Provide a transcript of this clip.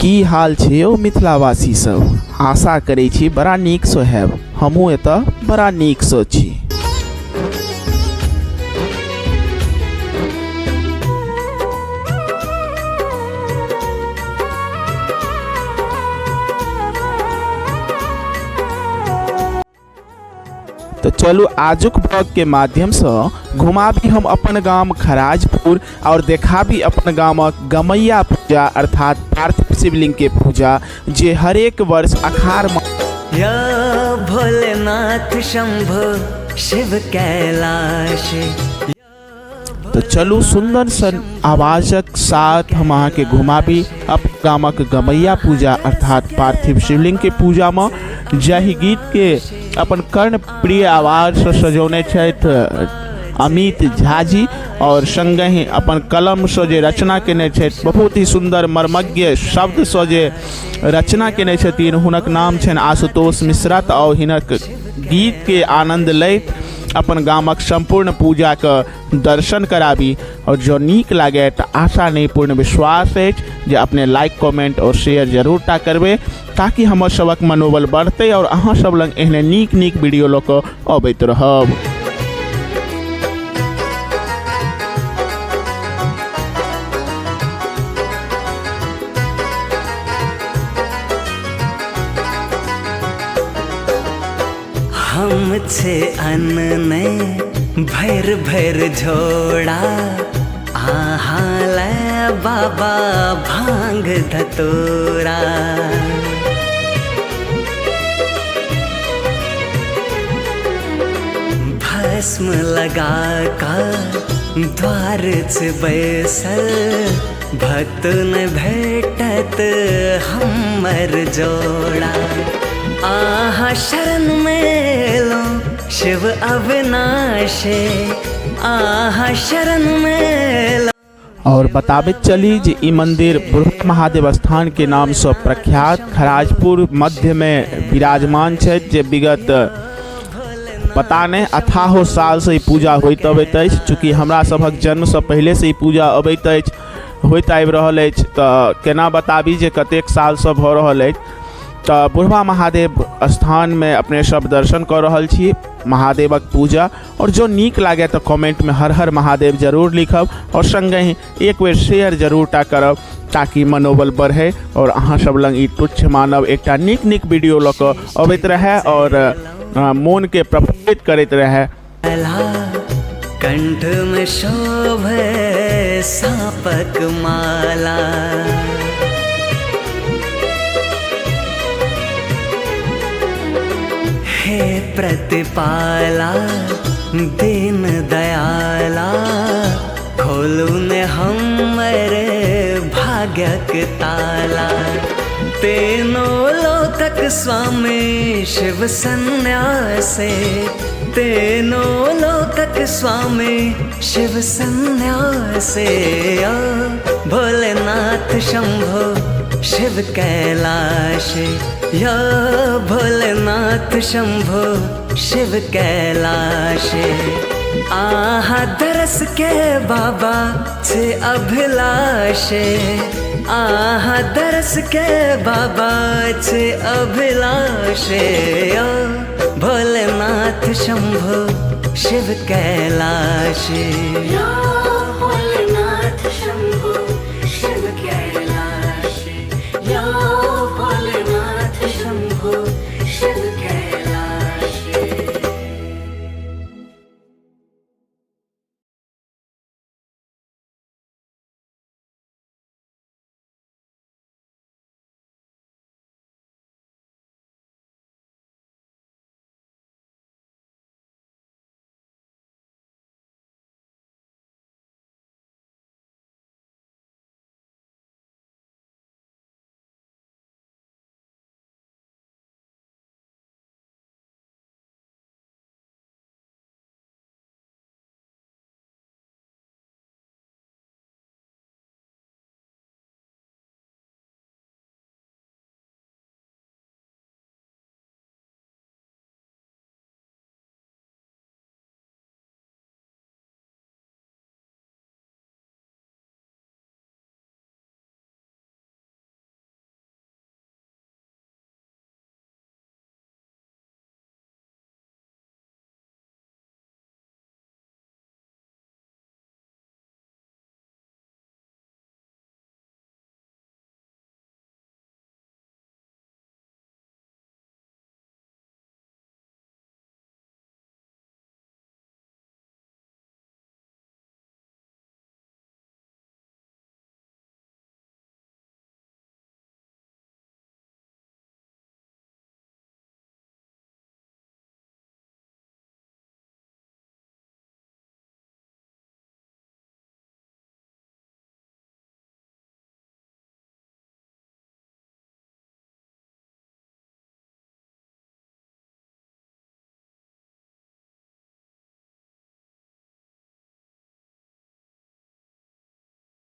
की हाल छै ओ मिथिलावासी सब। आशा करै छी बड़ा नीक सँ हैब। हमहूँ एतऽ बड़ा नीक सँ छी। तो चलू आजुक ब्लॉग के माध्यम से घुमाबी हम अपन गांव खराजपुर और देखाबी अपन गांवक गमैया पूजा अर्थात पार्थिव शिवलिंग के पूजा जे हर एक वर्ष अखाड़ या भोलेनाथ शंभो शिव कैलाश। तो चलू सुंदर सन आवाजक साथ हम अहाँ के घुमाबी अपन गामक गमैया पूजा अर्थात पार्थिव शिवलिंग के पूजा में जाहि गीत के अपन कर्ण प्रिय आवाज से सजौने छथि अमित झा जी और संगे ही अपन कलम से जे रचना केने छथि बहुत ही सुंदर मर्मज्ञ शब्द से जे रचना केने छथिन हुनक नाम छनि आशुतोष मिश्रा। और हिनक गीत के आनंद लैत अपन गामक संपूर्ण पूजा के दर्शन कराबी और जो नीक लगे तो आशा नहीं पूर्ण विश्वास है जे अपने लाइक कमेंट और शेयर जरूर टा करबे ताकि हमर सबक मनोबल बढ़ते और अहाँ सब लंग एहने नीक नीक वीडियो ल के अबैत रहब। हम छे अन्न ने भैर भैर झोड़ा आहा ले बाबा भांग धतोरा। भस्म लगा कर द्वार से बैसल भक्त न भेटत हमर जोड़ा। आहा शरण में लो शिव अविनाशी आहा शरण में लो। और बताबे चली जे ई मंदिर बुढ़ महादेव स्थान के नाम से प्रख्यात खराजपुर मध्य में विराजमान है जे विगत पता नहीं अथाहो साल से पूजा होइत अबैत अछि। चूँकि हमरा सभक जन्म से पहले से पूजा अबैत अछि होइत आबि रहल अछि तऽ केना बताबी जे कतेक साल से भऽ रहल अछि। तो बुढ़वा महादेव स्थान में अपने सब दर्शन कर रहल छी महादेवक पूजा और जो नीक लागे तो कमेंट में हर हर महादेव जरूर लिखब और संगे ही एक बेर शेयर जरूर टा करब ताकि मनोबल बढ़े और अहाँ सब लंग ई तुच्छ मानव एकटा नीक नीक वीडियो ल के अबैत रहे और मन के प्रफुल्लित करैत रहे। कंठ में शोभे सांपक माला हे प्रतिपाला दीन दयाला खोलू ने हमरे भाग्यक ताला। तीनों लोकक स्वामी शिव सन्यासे तीनों लोकक स्वामी शिव सन्यासे। भोलेनाथ शंभो शिव कैलाश या भोलेनाथ शंभो शिव कैलाश। आहा दरस के बाबा छे अभिलाषे आहा दरस के बाबा छे अभिलाषे। भोलेनाथ शंभो शिव कैलाश।